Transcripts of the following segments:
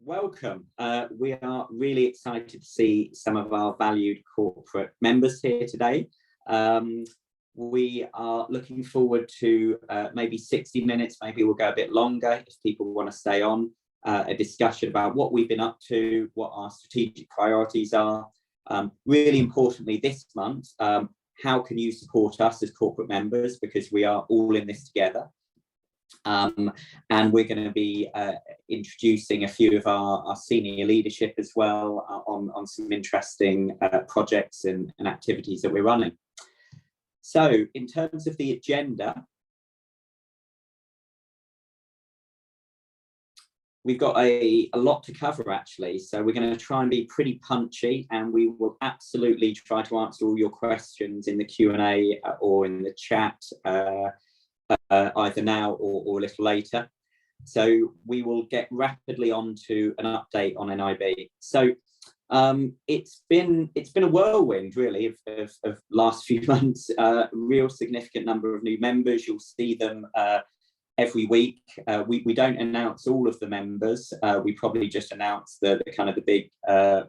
welcome. We are really excited to see some of our valued corporate members here today. We are looking forward to maybe 60 minutes, maybe we'll go a bit longer if people want to stay on, a discussion about what we've been up to, what our strategic priorities are. Really importantly this month, how can you support us as corporate members, because we are all in this together. And we're going to be introducing a few of our senior leadership as well on some interesting projects and activities that we're running. So in terms of the agenda, we've got a lot to cover actually, so we're going to try and be pretty punchy, and we will absolutely try to answer all your questions in the Q&A or in the chat either now or a little later. So we will get rapidly on to an update on NiB. So it's been a whirlwind really of last few months. Real significant number of new members. You'll see them every week. We don't announce all of the members. We probably just announce the kind of the big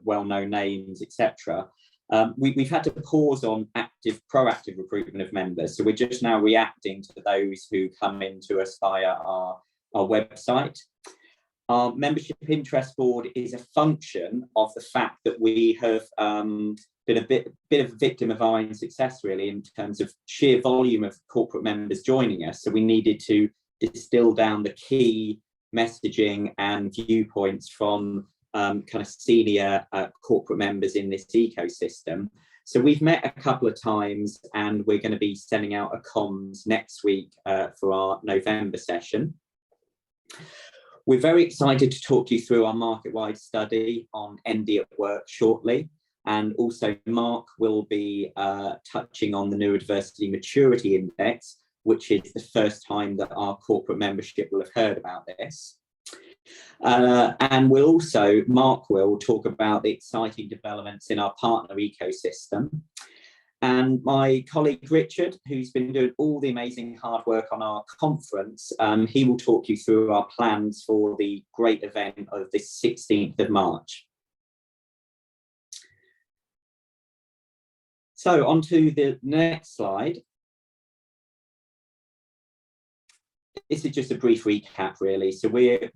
well-known names, etc. We've had to pause on proactive recruitment of members, so we're just now reacting to those who come into us via our website. Our membership interest board is a function of the fact that we have been a bit of a victim of our own success really, in terms of sheer volume of corporate members joining us. So we needed to distill down the key messaging and viewpoints from kind of senior corporate members in this ecosystem. So we've met a couple of times, and we're going to be sending out a comms next week for our November session. We're very excited to talk you through our market-wide study on ND at work shortly, and also Mark will be touching on the Neurodiversity Maturity Index, which is the first time that our corporate membership will have heard about this. And Mark will talk about the exciting developments in our partner ecosystem. And my colleague Richard, who's been doing all the amazing hard work on our conference, he will talk you through our plans for the great event of the 16th of March. So on to the next slide. This is just a brief recap, really. So we're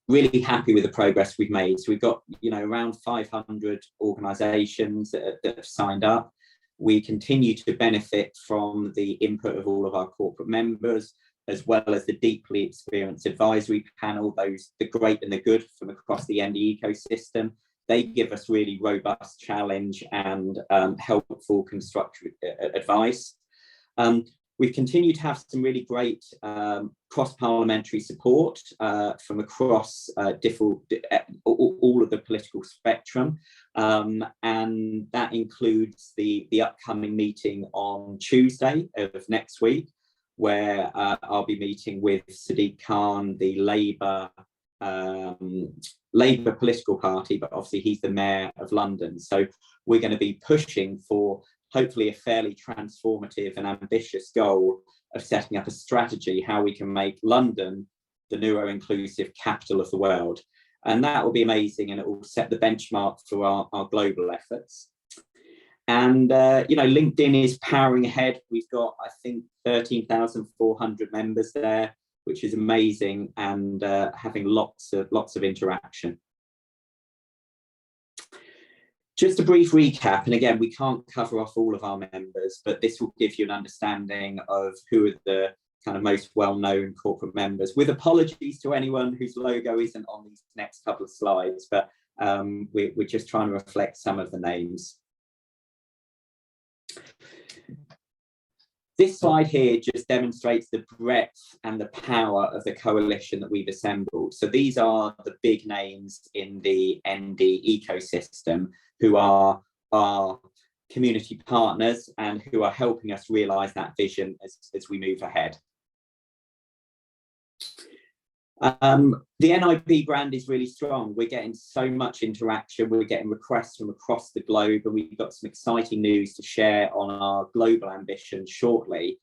really happy with the progress we've made. So we've got, around 500 organisations that have signed up. We continue to benefit from the input of all of our corporate members, as well as the deeply experienced advisory panel, the great and the good from across the ND ecosystem. They give us really robust challenge and helpful constructive advice. We've continued to have some really great cross-parliamentary support from across all of the political spectrum, and that includes the upcoming meeting on Tuesday of next week, where I'll be meeting with Sadiq Khan, the Labour political party, but obviously he's the Mayor of London. So we're going to be pushing for hopefully a fairly transformative and ambitious goal of setting up a strategy how we can make London the neuro-inclusive capital of the world. And that will be amazing, and it will set the benchmark for our global efforts. And, LinkedIn is powering ahead. We've got, I think, 13,400 members there, which is amazing, and having lots of interaction. Just a brief recap, and again, we can't cover off all of our members, but this will give you an understanding of who are the kind of most well-known corporate members, with apologies to anyone whose logo isn't on these next couple of slides, but we're just trying to reflect some of the names. This slide here just demonstrates the breadth and the power of the coalition that we've assembled. So these are the big names in the ND ecosystem who are our community partners and who are helping us realise that vision as we move ahead. The NiB brand is really strong. We're getting so much interaction. We're getting requests from across the globe, and we've got some exciting news to share on our global ambition shortly.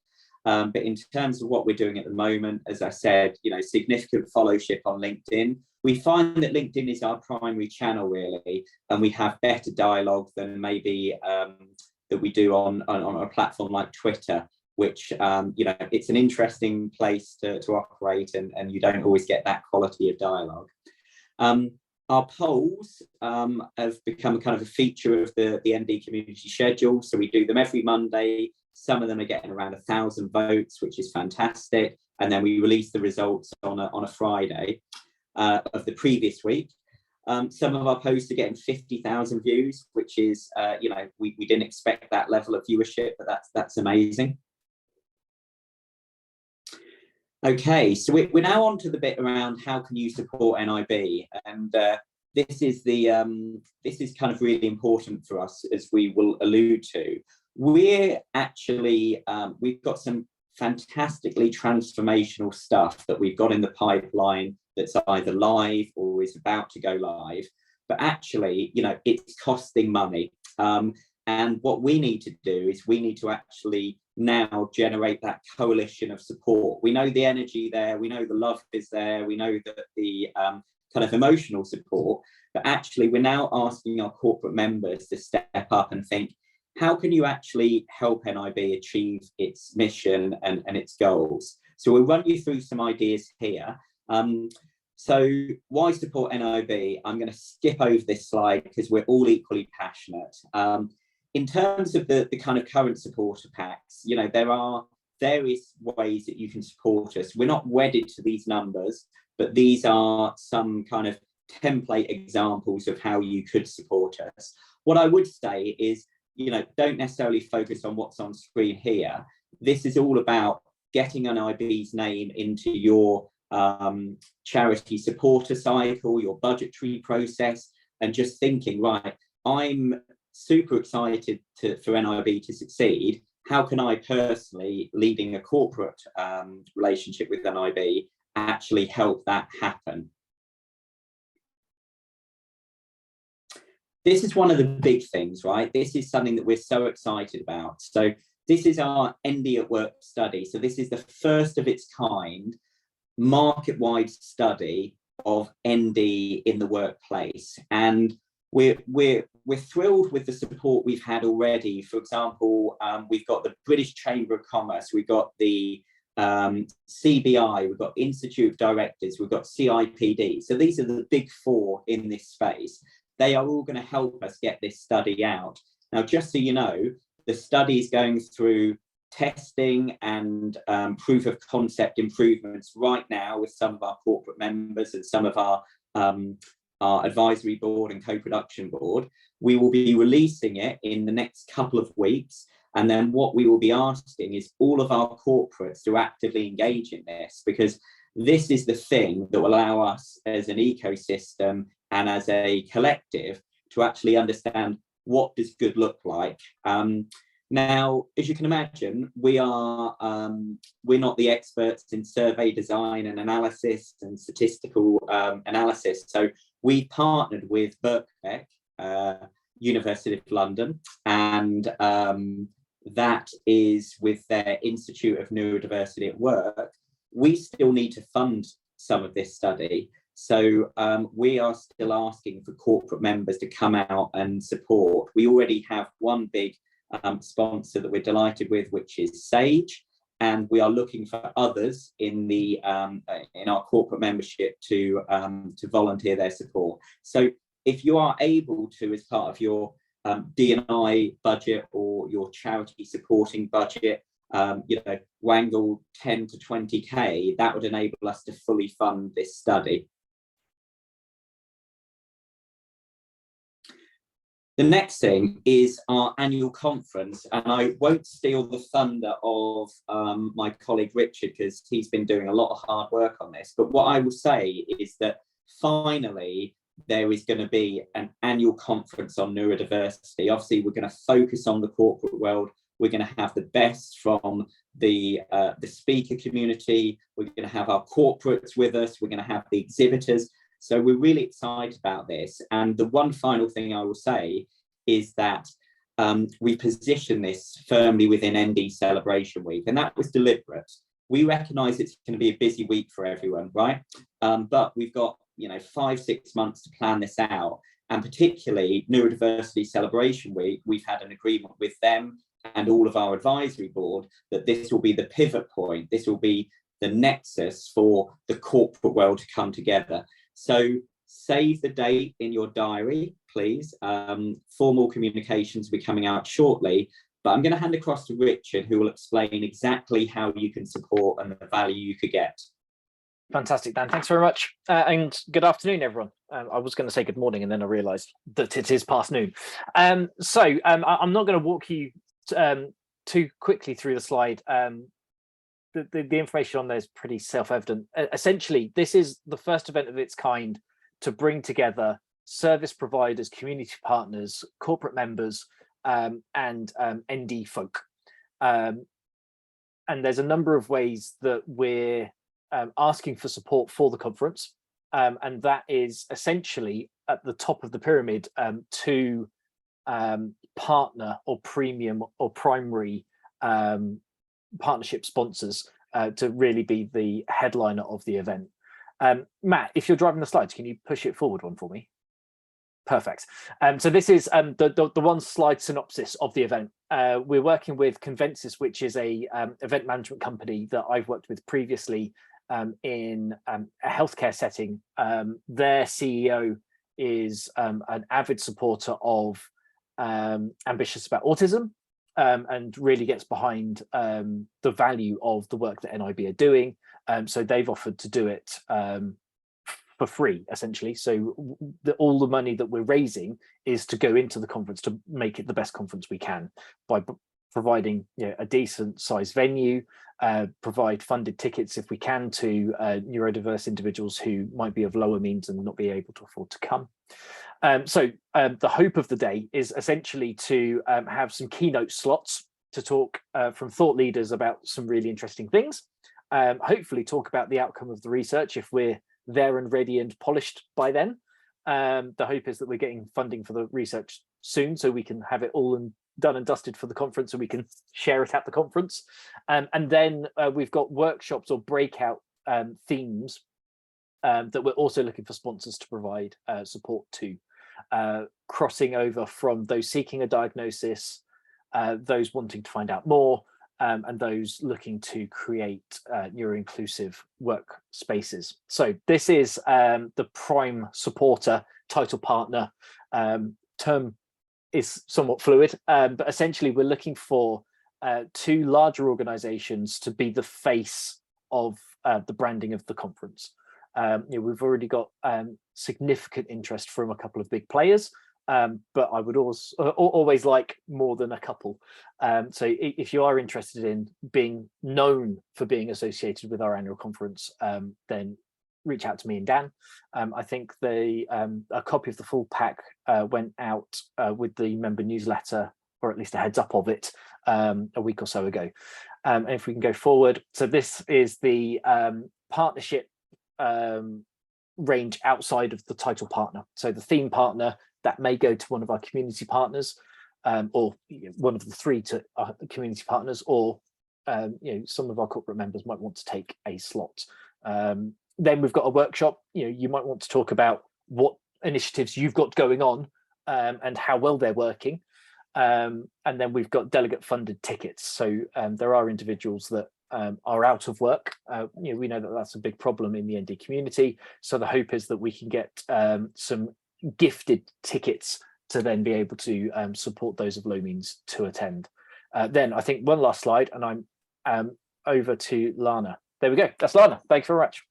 But in terms of what we're doing at the moment, as I said, significant followership on LinkedIn. We find that LinkedIn is our primary channel, really, and we have better dialogue than maybe that we do on a platform like Twitter, which, it's an interesting place to operate, and you don't always get that quality of dialogue. Our polls have become kind of a feature of the ND community schedule. So we do them every Monday. Some of them are getting around 1,000 votes, which is fantastic. And then we release the results on a Friday of the previous week. Some of our posts are getting 50,000 views, which is, we didn't expect that level of viewership, but that's amazing. Okay, so we're now on to the bit around how can you support NiB, and this is kind of really important for us, as we will allude to. We're actually we've got some fantastically transformational stuff that we've got in the pipeline that's either live or is about to go live, but actually, it's costing money. And what we need to do is we need to actually now generate that coalition of support. We know the energy there, we know the love is there, we know that the kind of emotional support, but actually we're now asking our corporate members to step up and think, how can you actually help NiB achieve its mission and its goals? So we'll run you through some ideas here. So why support NiB? I'm going to skip over this slide because we're all equally passionate. In terms of the kind of current supporter packs, there are various ways that you can support us. We're not wedded to these numbers, but these are some kind of template examples of how you could support us. What I would say is, don't necessarily focus on what's on screen here. This is all about getting NiB's name into your charity supporter cycle, your budgetary process, and just thinking, right, I'm super excited for NiB to succeed. How can I personally, leading a corporate relationship with NiB, actually help that happen? This is one of the big things, right? This is something that we're so excited about. So this is our ND at Work study. So this is the first of its kind market-wide study of ND in the workplace. And we're thrilled with the support we've had already. For example, we've got the British Chamber of Commerce, we've got the CBI, we've got Institute of Directors, we've got CIPD. So these are the big four in this space. They are all going to help us get this study out. Now, just so you know, the study is going through testing and proof of concept improvements right now with some of our corporate members and some of our advisory board and co-production board. We will be releasing it in the next couple of weeks. And then what we will be asking is all of our corporates to actively engage in this, because this is the thing that will allow us as an ecosystem and as a collective to actually understand what does good look like. Now, as you can imagine, we're not the experts in survey design and analysis and statistical analysis. So we partnered with Birkbeck, University of London, and that is with their Institute of Neurodiversity at Work. We still need to fund some of this study. So we are still asking for corporate members to come out and support. We already have one big sponsor that we're delighted with, which is Sage, and we are looking for others in the in our corporate membership to volunteer their support. So if you are able to, as part of your D&I budget or your charity supporting budget, wangle 10 to 20k, that would enable us to fully fund this study. The next thing is our annual conference, and I won't steal the thunder of my colleague Richard, because he's been doing a lot of hard work on this. But what I will say is that finally there is going to be an annual conference on neurodiversity. Obviously, we're going to focus on the corporate world. We're going to have the best from the speaker community. We're going to have our corporates with us. We're going to have the exhibitors. So we're really excited about this. And the one final thing I will say is that we positioned this firmly within ND Celebration Week, and that was deliberate. We recognise it's going to be a busy week for everyone, right? But we've got 5-6 months to plan this out, and particularly Neurodiversity Celebration Week, we've had an agreement with them and all of our advisory board that this will be the pivot point. This will be the nexus for the corporate world to come together. So save the date in your diary, please. Formal communications will be coming out shortly, but I'm going to hand across to Richard, who will explain exactly how you can support and the value you could get. Fantastic, Dan. Thanks very much. And good afternoon, everyone. I was going to say good morning, and then I realised that it is past noon. I'm not going to walk you too quickly through the slide. The information on there is pretty self-evident. Essentially, this is the first event of its kind to bring together service providers, community partners, corporate members, and ND folk. And there's a number of ways that we're asking for support for the conference. And that is essentially at the top of the pyramid to partner or premium or primary partnership sponsors to really be the headliner of the event. Matt, if you're driving the slides, can you push it forward one for me? Perfect. So this is the one slide synopsis of the event. We're working with Convensis, which is a event management company that I've worked with previously in a healthcare setting. Their CEO is an avid supporter of Ambitious About Autism, and really gets behind the value of the work that NiB are doing. So they've offered to do it for free, essentially. So all the money that we're raising is to go into the conference to make it the best conference we can by providing a decent sized venue, provide funded tickets if we can to neurodiverse individuals who might be of lower means and not be able to afford to come. So the hope of the day is essentially to have some keynote slots to talk from thought leaders about some really interesting things. Hopefully talk about the outcome of the research if we're there and ready and polished by then. The hope is that we're getting funding for the research soon so we can have it all done and dusted for the conference so we can share it at the conference. And then we've got workshops or breakout themes that we're also looking for sponsors to provide support to, crossing over from those seeking a diagnosis, those wanting to find out more, and those looking to create neuro-inclusive workspaces. So this is the prime supporter, title partner. Term is somewhat fluid, but essentially we're looking for 2 larger organizations to be the face of the branding of the conference. We've already got significant interest from a couple of big players, but I would also always like more than a couple. So if you are interested in being known for being associated with our annual conference, then reach out to me and Dan. I think a copy of the full pack went out with the member newsletter, or at least a heads up of it, a week or so ago. And if we can go forward, so this is the partnership range outside of the title partner. So the theme partner, that may go to one of our community partners, or one of the 3 to our community partners, or some of our corporate members might want to take a slot. Then we've got a workshop. You might want to talk about what initiatives you've got going on and how well they're working. And then we've got delegate funded tickets. So there are individuals that are out of work. We know that that's a big problem in the ND community. So the hope is that we can get some gifted tickets to then be able to support those of low means to attend. Then I think one last slide, and I'm over to Lana. There we go. That's Lana. Thanks very much.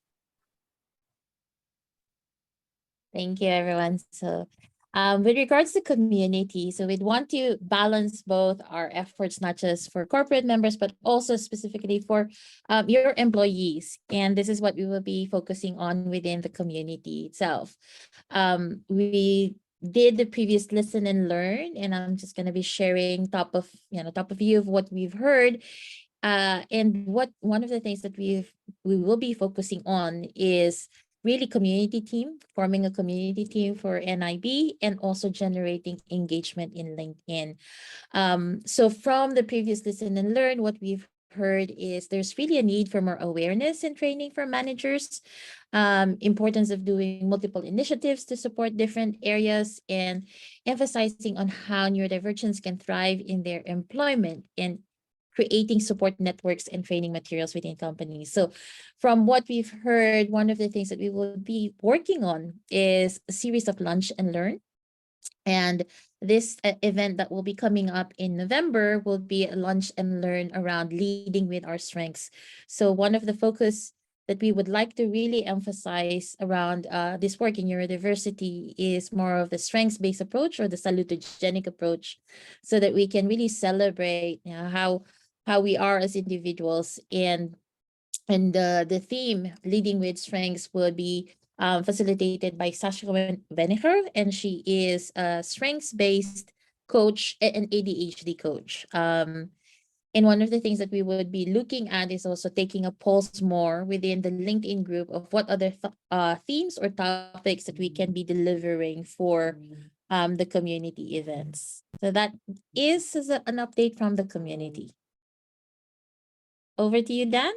Thank you, everyone. So with regards to community, so we'd want to balance both our efforts, not just for corporate members, but also specifically for your employees. And this is what we will be focusing on within the community itself. We did the previous listen and learn, and I'm just going to be sharing top of view of what we've heard. And one of the things that we will be focusing on is really community team, forming a community team for NiB, and also generating engagement in LinkedIn. So from the previous Listen and Learn, what we've heard is there's really a need for more awareness and training for managers, importance of doing multiple initiatives to support different areas, and emphasizing on how neurodivergents can thrive in their employment, and creating support networks and training materials within companies. So from what we've heard, one of the things that we will be working on is a series of lunch and learn. And this event that will be coming up in November will be a lunch and learn around leading with our strengths. So one of the focus that we would like to really emphasize around this work in neurodiversity is more of the strengths-based approach, or the salutogenic approach, so that we can really celebrate, you know, how we are as individuals. And the theme leading with strengths will be facilitated by Sasha Venicher, and she is a strengths-based coach and ADHD coach. And one of the things that we would be looking at is also taking a pulse more within the LinkedIn group of what other themes or topics that we can be delivering for the community events. So that is an update from the community. Over to you, Dan.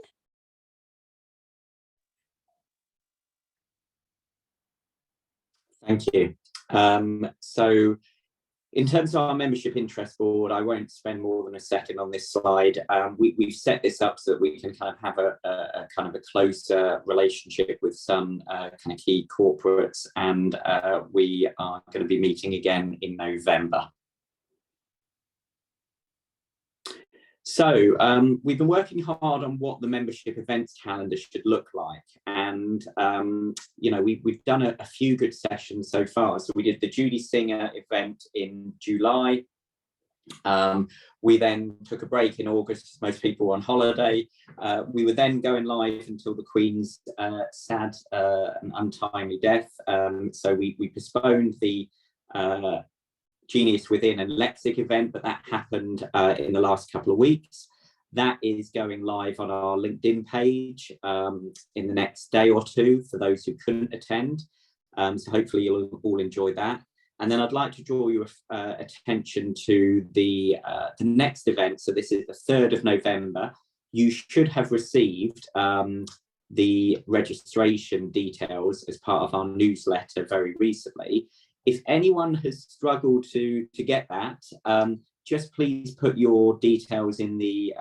Thank you. So in terms of our membership interest board, I won't spend more than a second on this slide. We've set this up so that we can kind of have a kind of a closer relationship with some kind of key corporates, and we are going to be meeting again in November. So we've been working hard on what the membership events calendar should look like, and you know, we've done a few good sessions so far. So we did the Judy Singer event in July. We then took a break in August, most people were on holiday. We were then going live until the Queen's sad and untimely death. So we postponed the Genius Within and Lexic event, but that happened in the last couple of weeks. That is going live on our LinkedIn page in the next day or two for those who couldn't attend. So hopefully you'll all enjoy that. And then I'd like to draw your attention to the next event. So this is the 3rd of November. You should have received the registration details as part of our newsletter very recently. If anyone has struggled to get that, just please put your details in the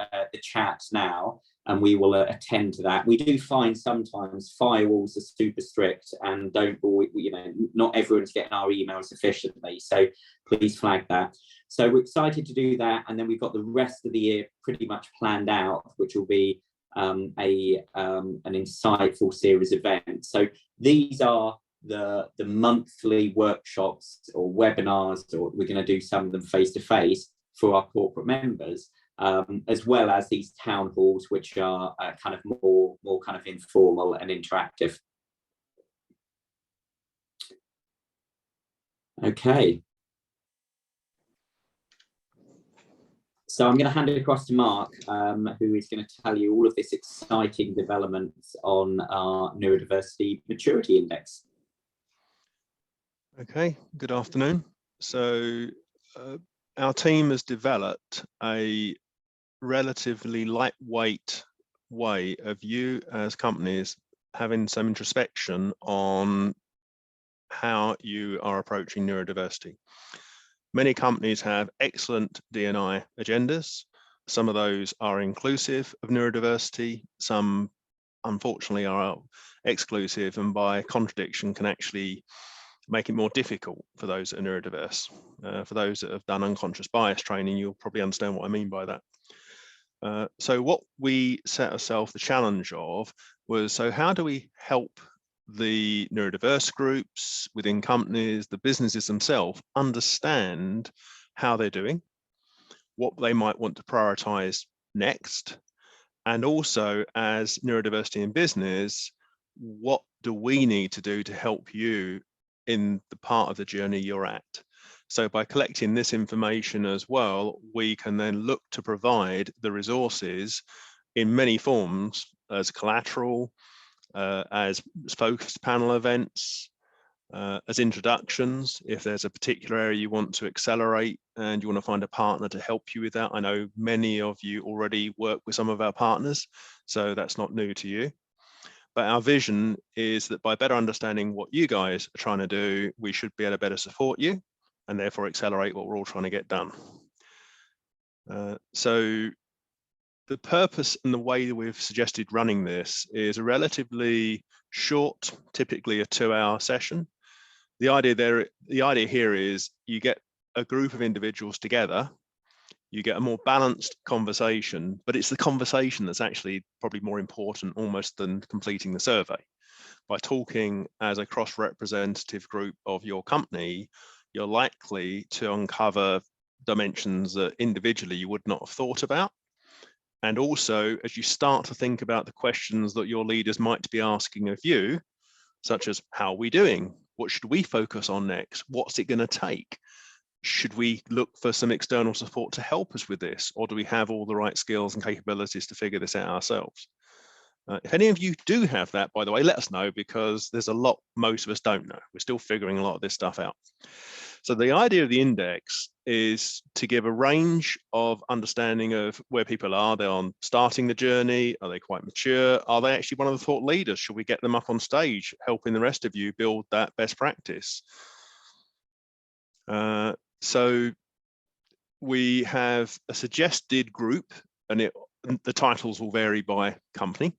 chat now, and we will attend to that. We do find sometimes firewalls are super strict and don't always, you know, not everyone's getting our emails efficiently, so please flag that. So we're excited to do that, and then we've got the rest of the year pretty much planned out, which will be an insightful series of events. So these are the monthly workshops or webinars, or we're going to do some of them face-to-face for our corporate members, as well as these town halls, which are kind of more kind of informal and interactive. Okay. So I'm going to hand it across to Mark, who is going to tell you all of this exciting developments on our Neurodiversity Maturity Index. Okay, good afternoon. So our team has developed a relatively lightweight way of you as companies having some introspection on how you are approaching neurodiversity. Many companies have excellent D&I agendas. Some of those are inclusive of neurodiversity. Some, unfortunately, are exclusive, and by contradiction can actually make it more difficult for those that are neurodiverse. For those that have done unconscious bias training, you'll probably understand what I mean by that. So what we set ourselves the challenge of was, so how do we help the neurodiverse groups within companies, the businesses themselves, understand how they're doing, what they might want to prioritize next, and also as neurodiversity in business, what do we need to do to help you in the part of the journey you're at. So by collecting this information as well, we can then look to provide the resources in many forms as collateral, as focused panel events, as introductions. If there's a particular area you want to accelerate and you want to find a partner to help you with that, I know many of you already work with some of our partners, so that's not new to you. But our vision is that by better understanding what you guys are trying to do, we should be able to better support you and therefore accelerate what we're all trying to get done. So the purpose and the way that we've suggested running this is a relatively short, typically a 2-hour session. The idea here is you get a group of individuals together, you get a more balanced conversation, but it's the conversation that's actually probably more important almost than completing the survey. By talking as a cross-representative group of your company, you're likely to uncover dimensions that individually you would not have thought about. And also, as you start to think about the questions that your leaders might be asking of you, such as, how are we doing? What should we focus on next? What's it going to take? Should we look for some external support to help us with this? Or do we have all the right skills and capabilities to figure this out ourselves? If any of you do have that, by the way, let us know, because there's a lot most of us don't know. We're still figuring a lot of this stuff out. So the idea of the index is to give a range of understanding of where people are. They're on starting the journey. Are they quite mature? Are they actually one of the thought leaders? Should we get them up on stage, helping the rest of you build that best practice? So we have a suggested group, and the titles will vary by company.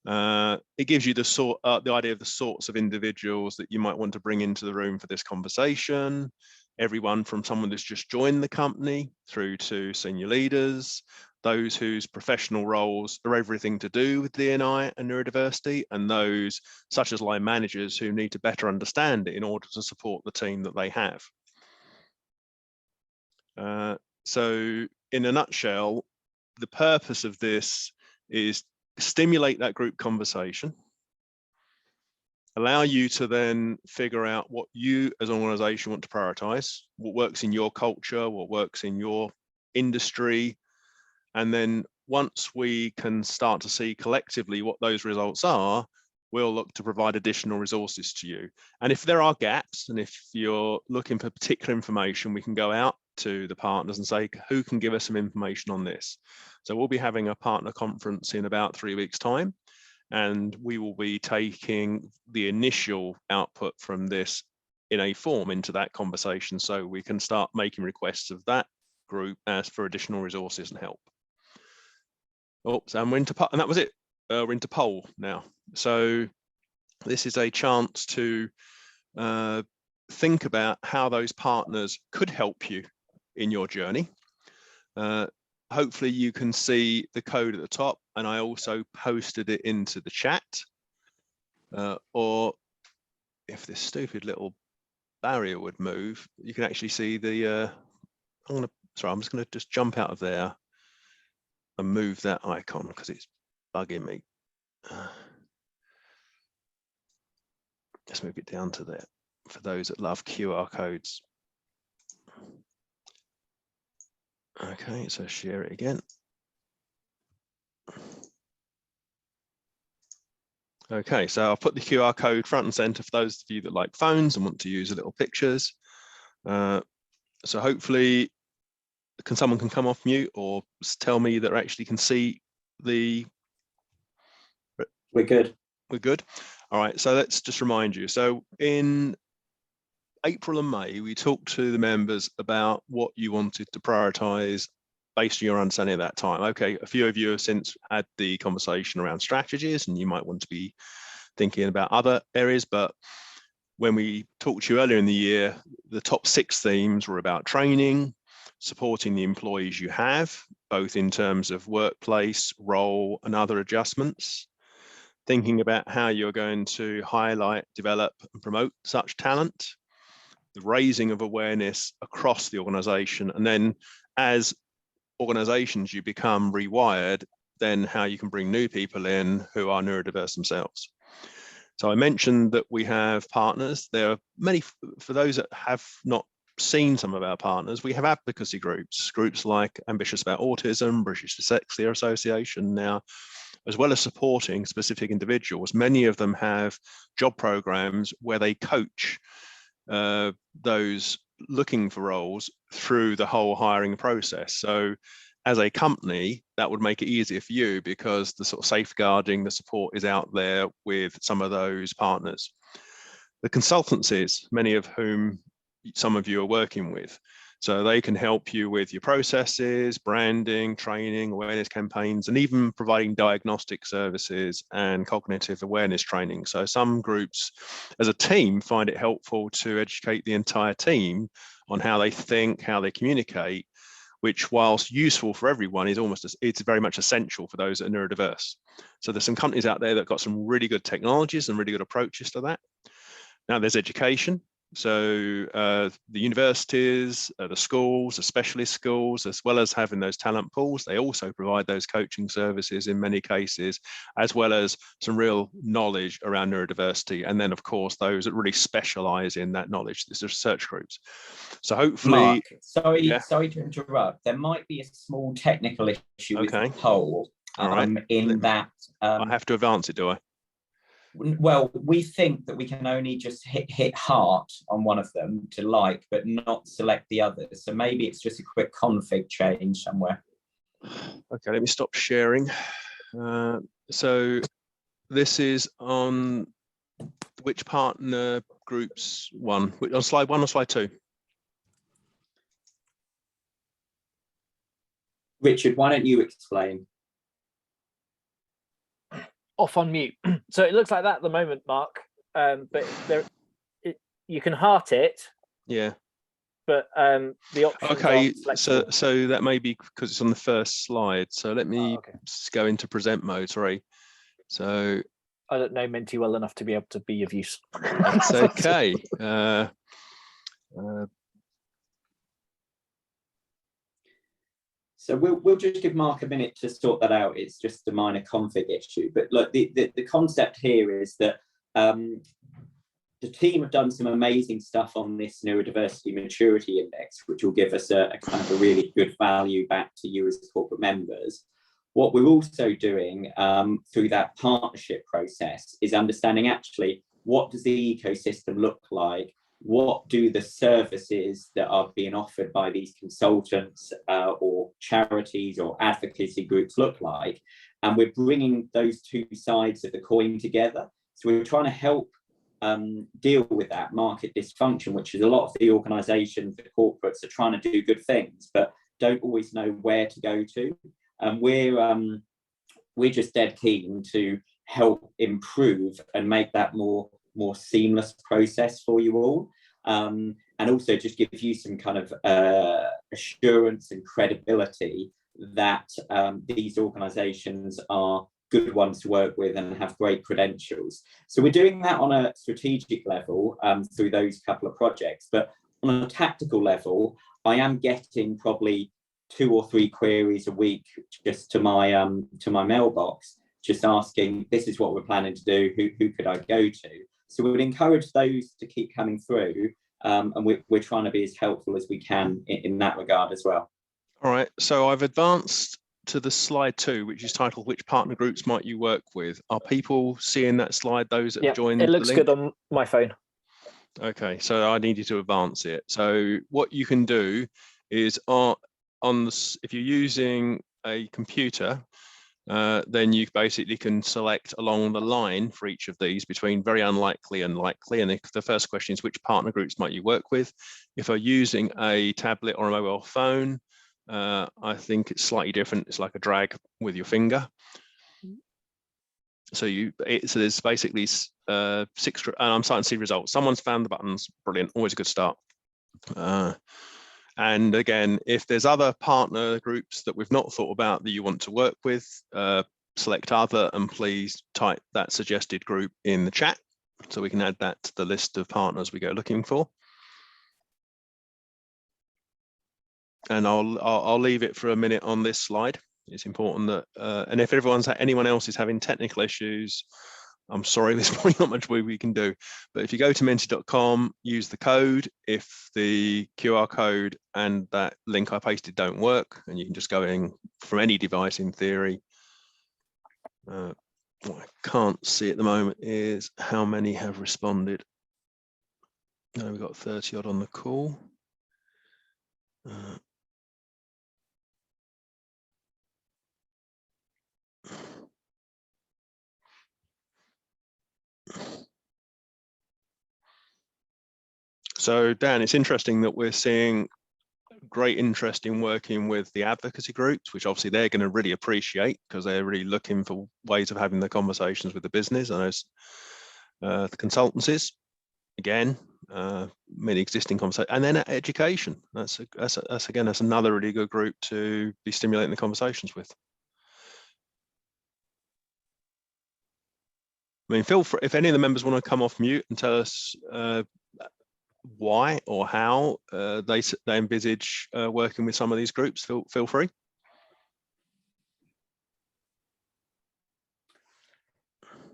It gives you the idea of the sorts of individuals that you might want to bring into the room for this conversation. Everyone from someone that's just joined the company through to senior leaders, those whose professional roles are everything to do with D&I and neurodiversity, and those such as line managers who need to better understand it in order to support the team that they have. So in a nutshell, the purpose of this is stimulate that group conversation, allow you to then figure out what you as an organization want to prioritize, what works in your culture, what works in your industry. And then once we can start to see collectively what those results are, we'll look to provide additional resources to you. And if there are gaps, and if you're looking for particular information, we can go out to the partners and say, who can give us some information on this? So we'll be having a partner conference in about 3 weeks' time, and we will be taking the initial output from this in a form into that conversation, so we can start making requests of that group as for additional resources and help. Oops, and we're into, and that was it. We're into poll now. So this is a chance to think about how those partners could help you in your journey. Hopefully you can see the code at the top, and I also posted it into the chat. Or if this stupid little barrier would move, you can actually see the, I'm just gonna just jump out of there and move that icon because it's bugging me. Let's move it down to there for those that love QR codes. Okay, so share it again. Okay, so I'll put the QR code front and center for those of you that like phones and want to use little pictures. So hopefully someone can come off mute or tell me that I actually can see the... We're good. We're good. All right, so let's just remind you. So in April and May, we talked to the members about what you wanted to prioritize based on your understanding at that time. Okay, a few of you have since had the conversation around strategies, and you might want to be thinking about other areas, but when we talked to you earlier in the year, the top 6 themes were about training, supporting the employees you have, both in terms of workplace, role, and other adjustments, thinking about how you're going to highlight, develop, and promote such talent, the raising of awareness across the organization, and then as organizations you become rewired, then how you can bring new people in who are neurodiverse themselves. So I mentioned that we have partners. There are many, for those that have not seen some of our partners, we have advocacy groups like Ambitious About Autism, British Dyslexia Association. Now, as well as supporting specific individuals, many of them have job programs where they coach those looking for roles through the whole hiring process. So as a company, that would make it easier for you because the sort of safeguarding, the support is out there with some of those partners. The consultancies, many of whom some of you are working with, so they can help you with your processes, branding, training, awareness campaigns, and even providing diagnostic services and cognitive awareness training. So some groups as a team find it helpful to educate the entire team on how they think, how they communicate, which whilst useful for everyone is it's very much essential for those that are neurodiverse. So there's some companies out there that got some really good technologies and really good approaches to that. Now there's education. So the universities, the schools, the specialist schools, as well as having those talent pools, they also provide those coaching services in many cases, as well as some real knowledge around neurodiversity. And then, of course, those that really specialize in that knowledge, there's research groups. So hopefully... Mark, sorry to interrupt. There might be a small technical issue with the poll. All right. I have to advance it, do I? Well, we think that we can only just hit heart on one of them to like, but not select the others. So maybe it's just a quick config change somewhere. Okay, let me stop sharing. So this is on which partner groups one? On slide 1 or slide 2? Richard, why don't you explain? Off on mute. So it looks like that at the moment, Mark. But you can heart it. Yeah. But the options. Okay, so that may be because it's on the first slide. So let me go into present mode. Sorry. So I don't know Menti well enough to be able to be of use. That's okay. So we'll just give Mark a minute to sort that out. It's just a minor config issue. But look, the concept here is that the team have done some amazing stuff on this neurodiversity maturity index, which will give us a kind of a really good value back to you as corporate members. What we're also doing through that partnership process is understanding actually what does the ecosystem look like? What do the services that are being offered by these consultants or charities or advocacy groups look like? And we're bringing those two sides of the coin together. So we're trying to help deal with that market dysfunction, which is a lot of the organizations, the corporates are trying to do good things, but don't always know where to go to. And we're just dead keen to help improve and make that more seamless process for you all, and also just give you some kind of assurance and credibility that these organizations are good ones to work with and have great credentials. So we're doing that on a strategic level through those couple of projects, but on a tactical level, I am getting probably 2 or 3 queries a week just to my mailbox, just asking, this is what we're planning to do, who could I go to? So we would encourage those to keep coming through, and we're trying to be as helpful as we can in that regard as well. All right, so I've advanced to the slide 2, which is titled, which partner groups might you work with? Are people seeing that slide, those that have joined the link? It looks good on my phone. Okay, so I need you to advance it. So what you can do is if you're using a computer, then you basically can select along the line for each of these between very unlikely and likely. And the first question is, which partner groups might you work with? If you're using a tablet or a mobile phone, I think it's slightly different. It's like a drag with your finger. So there's basically 6, and I'm starting to see results. Someone's found the buttons. Brilliant. Always a good start. And again, if there's other partner groups that we've not thought about that you want to work with, select other and please type that suggested group in the chat so we can add that to the list of partners we go looking for. And I'll leave it for a minute on this slide. It's important that, and if anyone else is having technical issues, I'm sorry, there's probably not much we can do. But if you go to menti.com, use the code. If the QR code and that link I pasted don't work, and you can just go in from any device in theory, What I can't see at the moment is how many have responded. No, we've got 30 odd on the call. So Dan, it's interesting that we're seeing great interest in working with the advocacy groups, which obviously they're going to really appreciate because they're really looking for ways of having the conversations with the business. And those the consultancies, again, many existing conversations, and then education. That's another really good group to be stimulating the conversations with. I mean, feel free, if any of the members want to come off mute and tell us why or how they envisage working with some of these groups, feel free.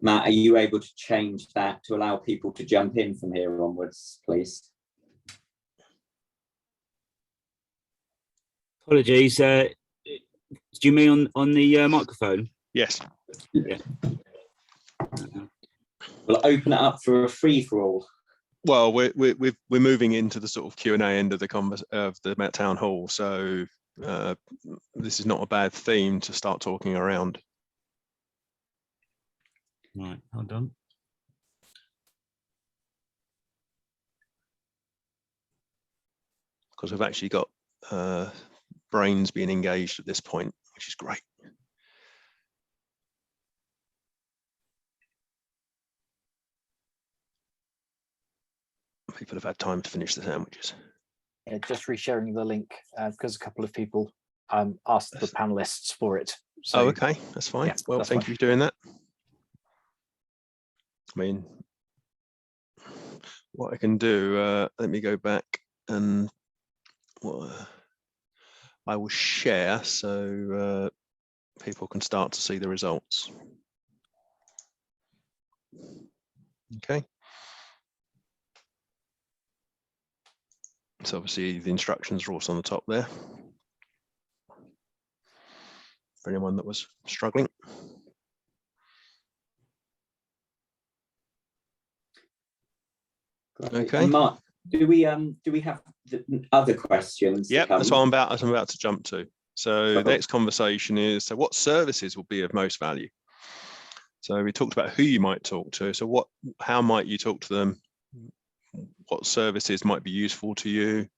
Matt, are you able to change that to allow people to jump in from here onwards, please? Apologies. Do you mean on the microphone? Yes. Yeah. We'll open it up for a free-for-all. Well, we're moving into the sort of Q&A end of the Met Town Hall, so this is not a bad theme to start talking around. Right, hold on. Because we've actually got brains being engaged at this point, which is great. People have had time to finish the sandwiches. Yeah, just resharing the link because a couple of people asked the panelists for it. So, oh, okay, that's fine. Yeah, well, thank you for doing that. I mean, what I can do, let me go back and I will share so people can start to see the results. Okay. So obviously the instructions are also on the top there for anyone that was struggling. Okay. Mark, do we have the other questions? Yep, that's what I'm about to jump to. So the next conversation is, so what services will be of most value? So we talked about who you might talk to. So how might you talk to them? What services might be useful to you?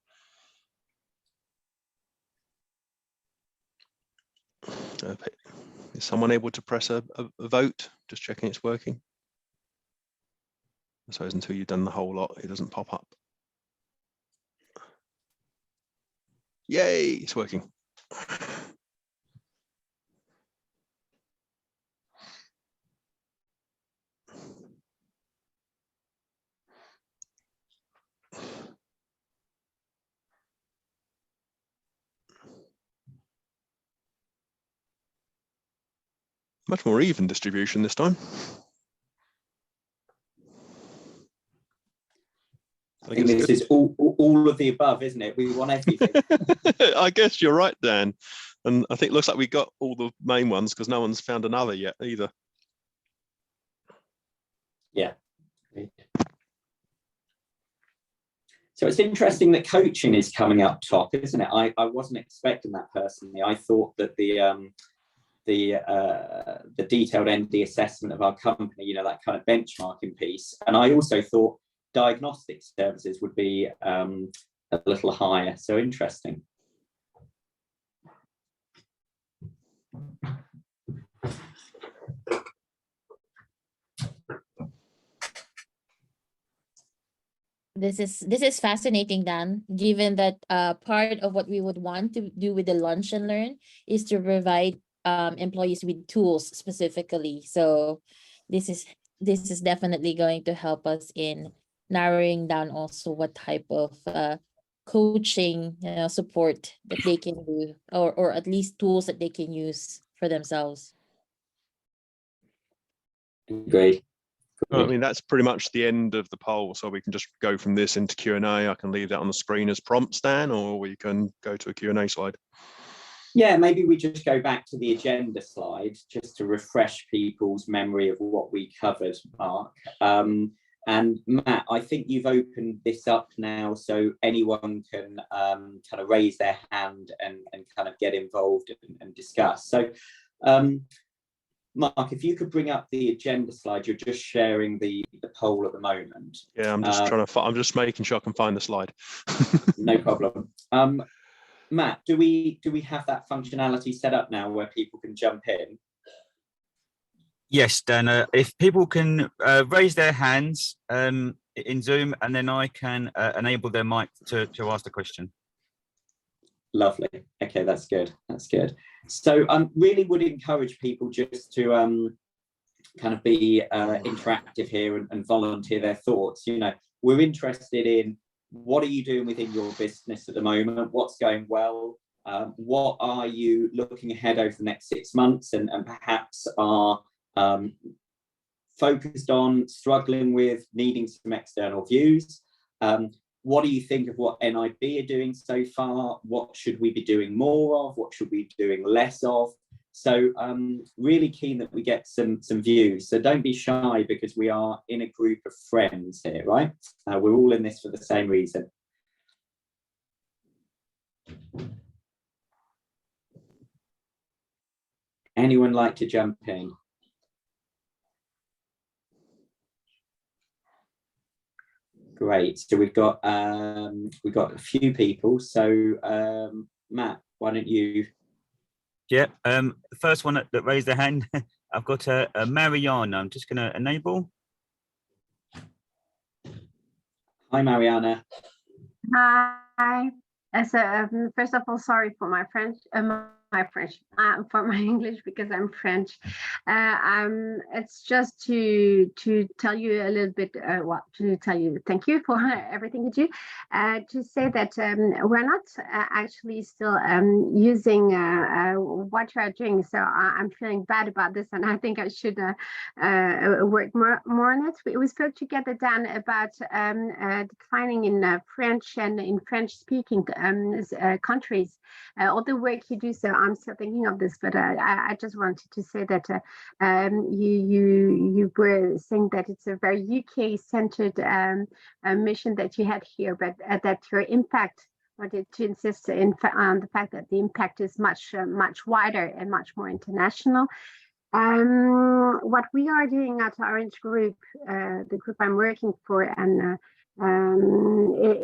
Is someone able to press a vote? Just checking it's working. I suppose until you've done the whole lot, it doesn't pop up. Yay, it's working. Much more even distribution this time. I think this is all of the above, isn't it? We want everything. I guess you're right, Dan. And I think it looks like we got all the main ones because no one's found another yet either. Yeah. So it's interesting that coaching is coming up top, isn't it? I wasn't expecting that personally. I thought that the detailed ND assessment of our company, you know, that kind of benchmarking piece. And I also thought diagnostic services would be a little higher. So interesting. This is fascinating, Dan, given that part of what we would want to do with the lunch and learn is to provide employees with tools specifically. So this is definitely going to help us in narrowing down also what type of coaching support that they can do, or at least tools that they can use for themselves. Great. I mean, that's pretty much the end of the poll. So we can just go from this into Q&A. I can leave that on the screen as prompts, Dan, or we can go to a Q&A slide. Yeah, maybe we just go back to the agenda slide just to refresh people's memory of what we covered, Mark. And Matt, I think you've opened this up now so anyone can kind of raise their hand and kind of get involved and discuss. So, Mark, if you could bring up the agenda slide, you're just sharing the poll at the moment. Yeah, I'm just I'm just making sure I can find the slide. No problem. Matt, do we have that functionality set up now where people can jump in? Yes, Dan. If people can raise their hands in Zoom, and then I can enable their mic to ask the question. Lovely. Okay, that's good. That's good. So really would encourage people just to kind of be interactive here and volunteer their thoughts. You know, we're interested in what are you doing within your business at the moment? What's going well? What are you looking ahead over the next 6 months and perhaps are focused on, struggling with, needing some external views? What do you think of what NiB are doing so far? What should we be doing more of? What should we be doing less of? So really keen that we get some views. So don't be shy because we are in a group of friends here, right? We're all in this for the same reason. Anyone like to jump in? Great. So we've got a few people. So Matt, why don't you? Yeah. The first one that raised their hand, I've got a Mariana. I'm just going to enable. Hi, Mariana. Hi. So first of all, sorry for my French, for my English because I'm French. It's just to tell you a little bit. To tell you thank you for everything you do. To say that we're not actually still using what you are doing. So I'm feeling bad about this, and I think I should work more on it. We spoke together, Dan, about declining in French and in French-speaking countries. All the work you do. So I'm still thinking of this, but I just wanted to say that you were saying that it's a very UK-centered mission that you had here, but that your impact, wanted to insist on the fact that the impact is much wider and much more international. What we are doing at Orange Group, the group I'm working for, and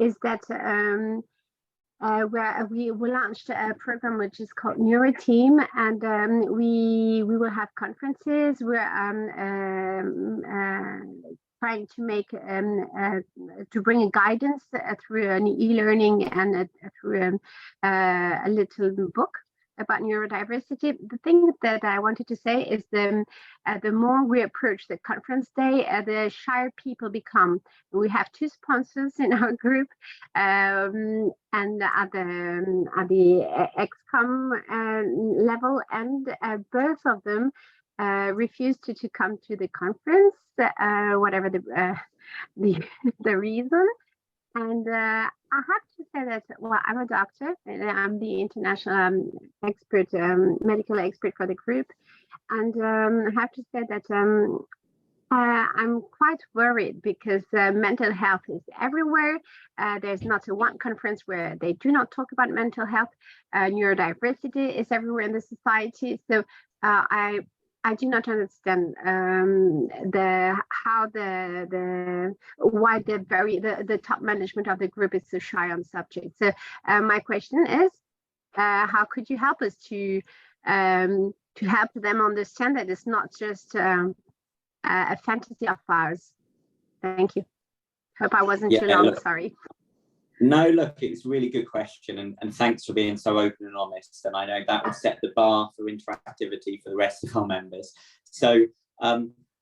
is that where we launched a program which is called Neuroteam, and we will have conferences. We're trying to make to bring a guidance through an e-learning and through a little book about neurodiversity. The thing that I wanted to say is the more we approach the conference day, the shyer people become. We have 2 sponsors in our group, and at the XCOM level, and both of them refused to come to the conference, whatever the reason. And I have to say that, well, I'm a doctor, and I'm the international expert, medical expert for the group. And I have to say that I'm quite worried because mental health is everywhere. There's not one conference where they do not talk about mental health. Neurodiversity is everywhere in the society. So I do not understand why the top management of the group is so shy on subject. So my question is, how could you help us to help them understand that it's not just a fantasy of ours? Thank you. Hope I wasn't too long. Sorry. No, look, it's a really good question, and thanks for being so open and honest. And I know that will set the bar for interactivity for the rest of our members. So,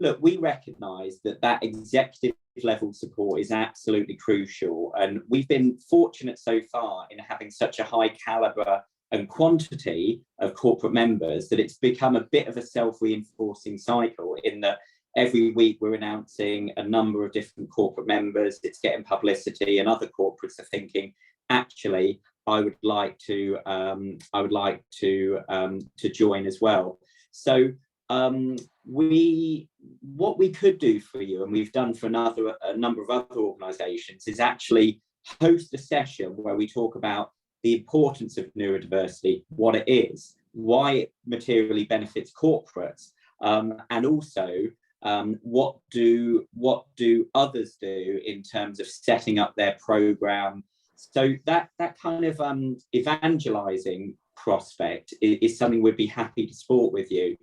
look, we recognise that executive level support is absolutely crucial, and we've been fortunate so far in having such a high calibre and quantity of corporate members that it's become a bit of a self-reinforcing cycle in that every week we're announcing a number of different corporate members, it's getting publicity, and other corporates are thinking, actually, I would like to join as well. So what we could do for you, and we've done for a number of other organisations, is actually host a session where we talk about the importance of neurodiversity, what it is, why it materially benefits corporates, and also what do others do in terms of setting up their program. So that kind of evangelizing prospect is something we'd be happy to support with you.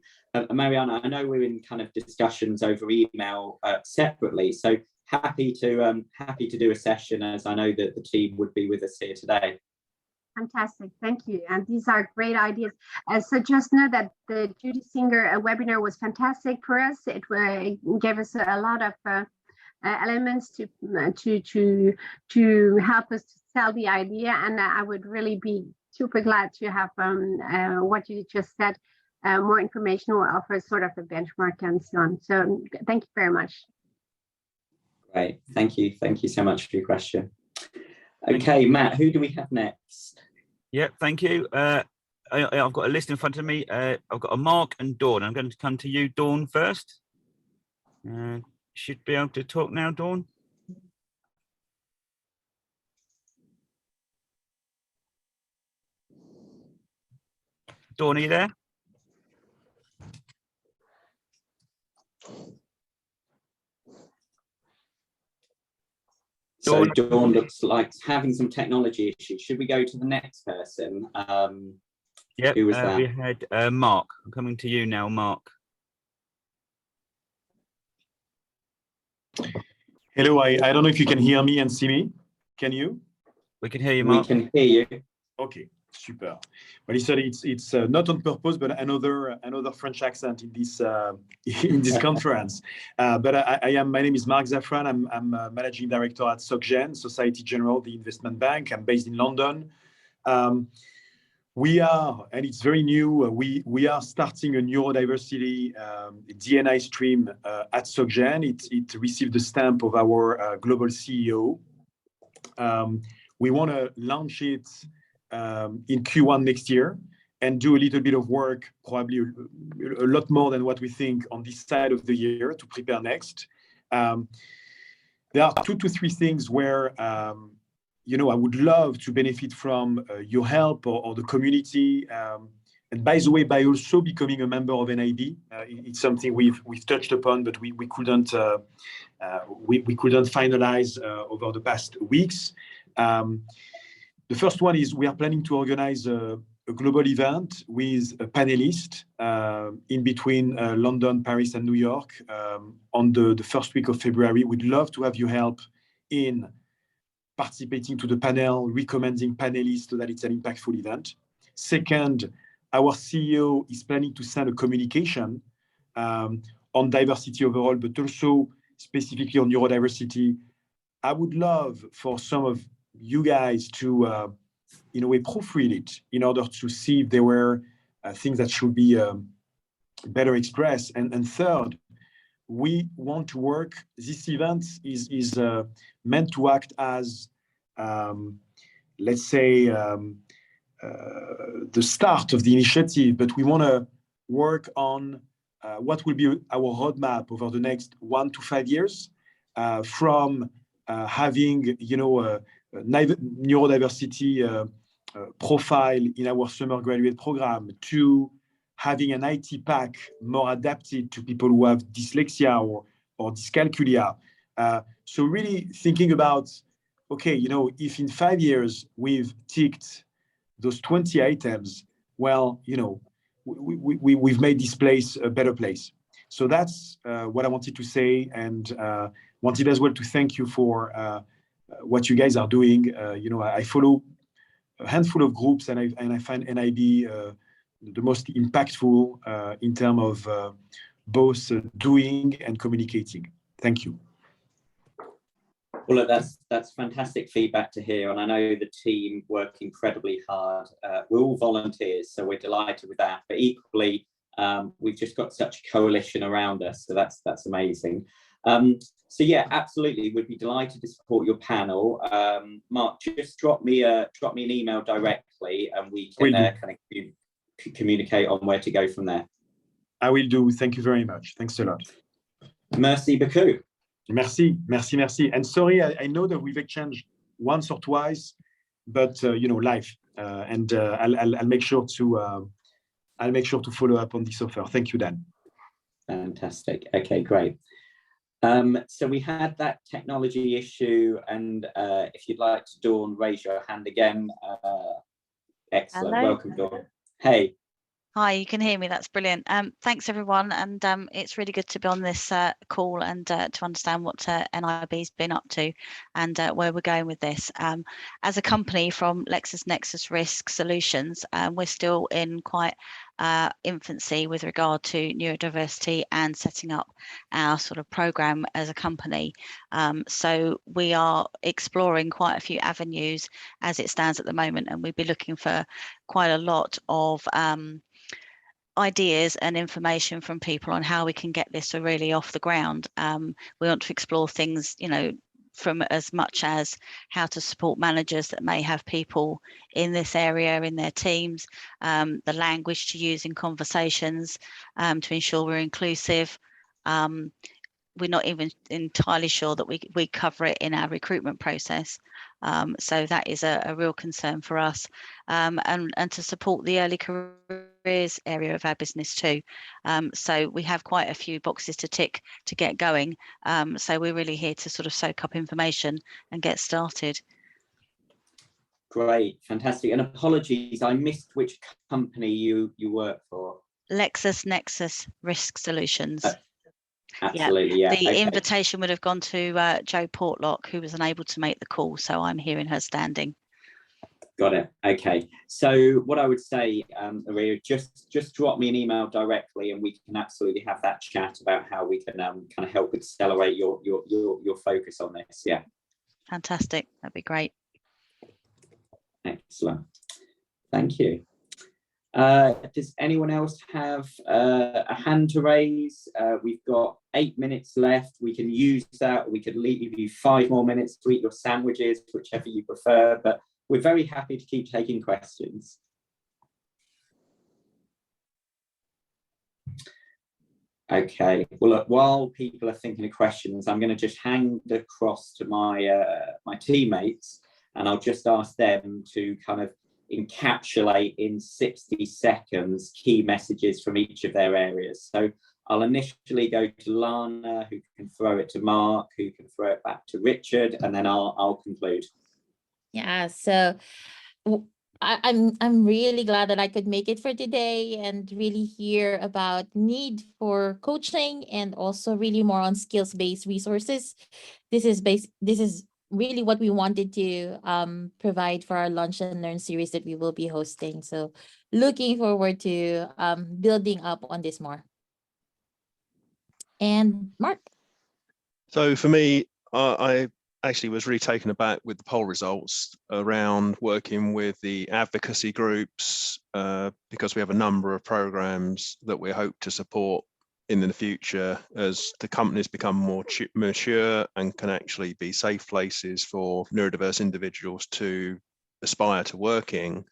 Mariana, I know we're in kind of discussions over email separately, so happy to do a session, as I know that the team would be with us here today. Fantastic, thank you. And these are great ideas. So just know that the Judy Singer webinar was fantastic for us. It gave us a lot of elements to help us to sell the idea, and I would really be super glad to have what you just said, more information or offer sort of a benchmark and so on. So thank you very much. Great, thank you so much for your question. Okay, Matt, who do we have next? Yeah, thank you. I've got a list in front of me. I've got a Mark and Dawn. I'm going to come to you, Dawn, first. Should be able to talk now, Dawn. Dawn, are you there? So Dawn looks like having some technology issues. Should we go to the next person? Yep, who was that? we had Mark. I'm coming to you now, Mark. Hello, I don't know if you can hear me and see me. Can you? We can hear you, Mark. We can hear you. Okay, super. Well, it's not on purpose, but another French accent in this conference. But my name is Mark Zafran. I'm managing director at SocGen, Society Generale, the investment bank. I'm based in London. We are, and it's very new, we are starting a neurodiversity D&I stream at SocGen. It received the stamp of our global CEO. We want to launch it in Q1 next year and do a little bit of work, probably a lot more than what we think on this side of the year to prepare next. There are 2 to 3 things where I would love to benefit from your help or the community. And by the way, by also becoming a member of NiB, it's something we've touched upon, but we couldn't finalize over the past weeks. The first one is we are planning to organize a global event with a panelist in between London, Paris, and New York on the first week of February. We'd love to have your help in participating to the panel, recommending panelists so that it's an impactful event. Second, our CEO is planning to send a communication on diversity overall, but also specifically on neurodiversity. I would love for some of you guys to, in a way, proofread it in order to see if there were things that should be better expressed. And third, we want to work. This event is meant to act as, let's say, the start of the initiative, but we want to work on what will be our roadmap over the next 1 to 5 years, from having, neurodiversity profile in our summer graduate program to having an IT pack more adapted to people who have dyslexia or dyscalculia. So really thinking about, okay, if in 5 years we've ticked those 20 items, well, we've made this place a better place. So that's what I wanted to say, and wanted as well to thank you for what you guys are doing. I follow a handful of groups, and I find NiB the most impactful in terms of both doing and communicating. Thank you. Well, look, that's fantastic feedback to hear, and I know the team work incredibly hard. We're all volunteers, so we're delighted with that. But equally, we've just got such a coalition around us, so that's amazing. So yeah, absolutely, we'd be delighted to support your panel. Mark, just drop me an email directly, and we can kind of communicate on where to go from there. I will do. Thank you very much. Thanks a lot. Merci beaucoup. Merci. And sorry, I know that we've exchanged once or twice, but live, and I'll make sure to follow up on this offer. Thank you, Dan. Fantastic. Okay, great. So we had that technology issue, and if you'd like to, Dawn, raise your hand again. Excellent. Hello. Welcome, Dawn. Hey. Hi, you can hear me. That's brilliant. Thanks, everyone. And it's really good to be on this call and to understand what NiB's been up to and where we're going with this. As a company from LexisNexis Risk Solutions, we're still in quite infancy with regard to neurodiversity and setting up our sort of program as a company. So we are exploring quite a few avenues as it stands at the moment, and we'd be looking for quite a lot of ideas and information from people on how we can get this really off the ground. We want to explore things, from as much as how to support managers that may have people in this area in their teams, the language to use in conversations to ensure we're inclusive. We're not even entirely sure that we cover it in our recruitment process. So that is a real concern for us, and to support the early careers area of our business too. So we have quite a few boxes to tick to get going. So we're really here to sort of soak up information and get started. Great, fantastic. And apologies, I missed which company you work for. LexisNexis Risk Solutions. Absolutely, yeah. The invitation would have gone to Joe Portlock, who was unable to make the call, so I'm here in her standing. Got it. Okay. So what I would say, Aria, just drop me an email directly, and we can absolutely have that chat about how we can kind of help accelerate your focus on this. Yeah. Fantastic. That'd be great. Excellent. Thank you. Does anyone else have a hand to raise? We've got 8 minutes left. We can use that. We could leave you 5 more minutes to eat your sandwiches, whichever you prefer, but we're very happy to keep taking questions. Okay, well, look, while people are thinking of questions, I'm going to just hand across to my my teammates, and I'll just ask them to kind of encapsulate in 60 seconds key messages from each of their areas. So I'll initially go to Lana, who can throw it to Mark, who can throw it back to Richard, and then I'll conclude. Yeah, so I'm really glad that I could make it for today and really hear about need for coaching and also really more on skills-based resources. This is really what we wanted to provide for our Lunch and Learn series that we will be hosting. So looking forward to building up on this more. And Mark. So for me, I actually was really taken aback with the poll results around working with the advocacy groups, because we have a number of programs that we hope to support in the future as the companies become more mature and can actually be safe places for neurodiverse individuals to aspire to working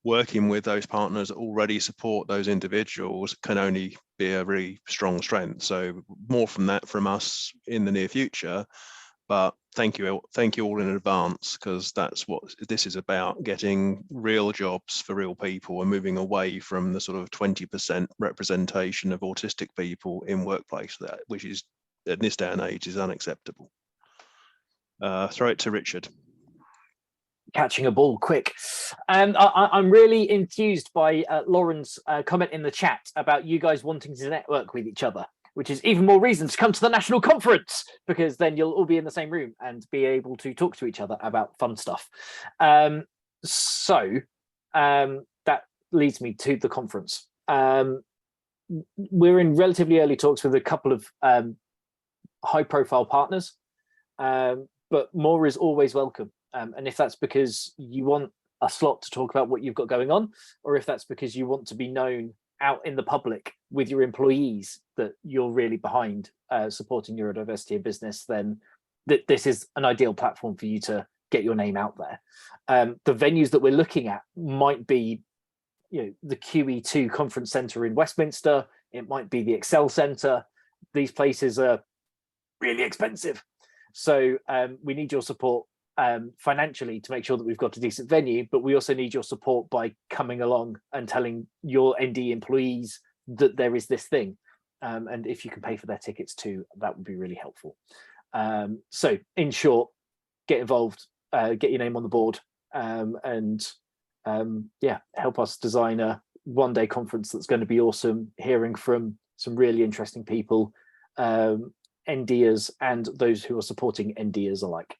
with those partners that already support those individuals can only be a really strong strength. So more from that from us in the near future. But thank you all in advance, because that's what this is about, getting real jobs for real people and moving away from the sort of 20% representation of autistic people in workplace, which is in this day and age is unacceptable. Throw it to Richard. Catching a ball quick. I'm really enthused by Lauren's comment in the chat about you guys wanting to network with each other, which is even more reason to come to the national conference, because then you'll all be in the same room and be able to talk to each other about fun stuff. So that leads me to the conference. We're in relatively early talks with a couple of high profile partners, but more is always welcome. And if that's because you want a slot to talk about what you've got going on, or if that's because you want to be known out in the public with your employees that you're really behind supporting neurodiversity in business, then this is an ideal platform for you to get your name out there. The venues that we're looking at might be, the QE2 Conference Centre in Westminster. It might be the Excel Centre. These places are really expensive. So we need your support financially to make sure that we've got a decent venue, but we also need your support by coming along and telling your ND employees that there is this thing. And if you can pay for their tickets too, that would be really helpful. So in short, get involved, get your name on the board, and help us design a one-day conference that's going to be awesome, hearing from some really interesting people, NDers and those who are supporting NDers alike.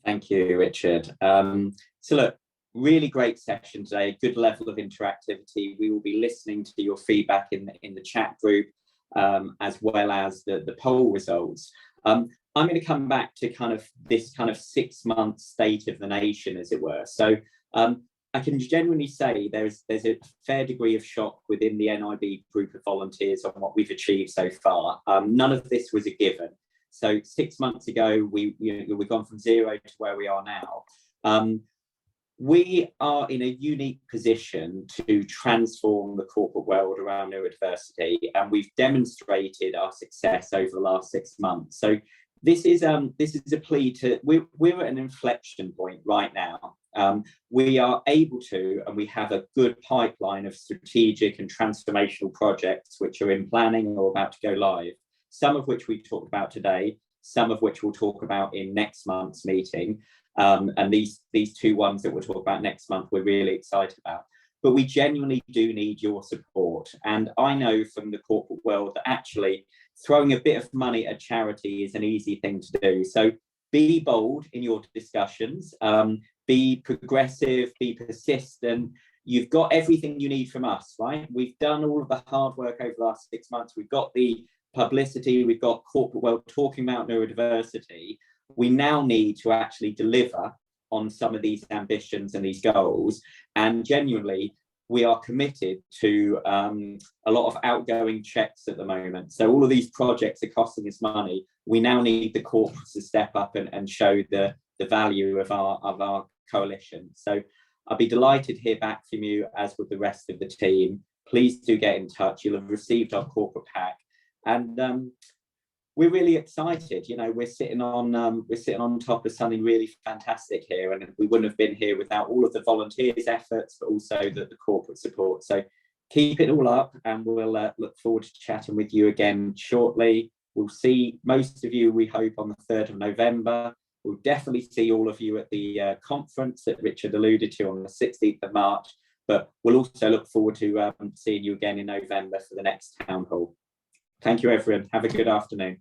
Thank you, Richard. So look, really great session today, good level of interactivity. We will be listening to your feedback in the chat group, as well as the poll results. I'm going to come back to this 6 month state of the nation, as it were. So I can genuinely say there's a fair degree of shock within the NiB group of volunteers on what we've achieved so far. None of this was a given. So 6 months ago, we've gone from 0 to where we are now. We are in a unique position to transform the corporate world around neurodiversity, and we've demonstrated our success over the last 6 months. So this is a plea to, we're at an inflection point right now. We are able to, and we have a good pipeline of strategic and transformational projects which are in planning or about to go live, some of which we talked about today, some of which we'll talk about in next month's meeting. And these two ones that we'll talk about next month, we're really excited about. But we genuinely do need your support. And I know from the corporate world that actually throwing a bit of money at charity is an easy thing to do. So be bold in your discussions, be progressive, be persistent. You've got everything you need from us, right? We've done all of the hard work over the last 6 months. We've got the publicity, we've got corporate world talking about neurodiversity. We now need to actually deliver on some of these ambitions and these goals. And genuinely, we are committed to a lot of outgoing checks at the moment. So all of these projects are costing us money. We now need the corporates to step up and show the value of our coalition. So I'll be delighted to hear back from you, as with the rest of the team. Please do get in touch. You'll have received our corporate pack. And we're really excited. We're sitting on top of something really fantastic here, and we wouldn't have been here without all of the volunteers' efforts, but also the corporate support. So keep it all up, and we'll look forward to chatting with you again shortly. We'll see most of you, we hope, on the 3rd of November. We'll definitely see all of you at the conference that Richard alluded to on the 16th of March, but we'll also look forward to seeing you again in November for the next town hall. Thank you, everyone. Have a good afternoon.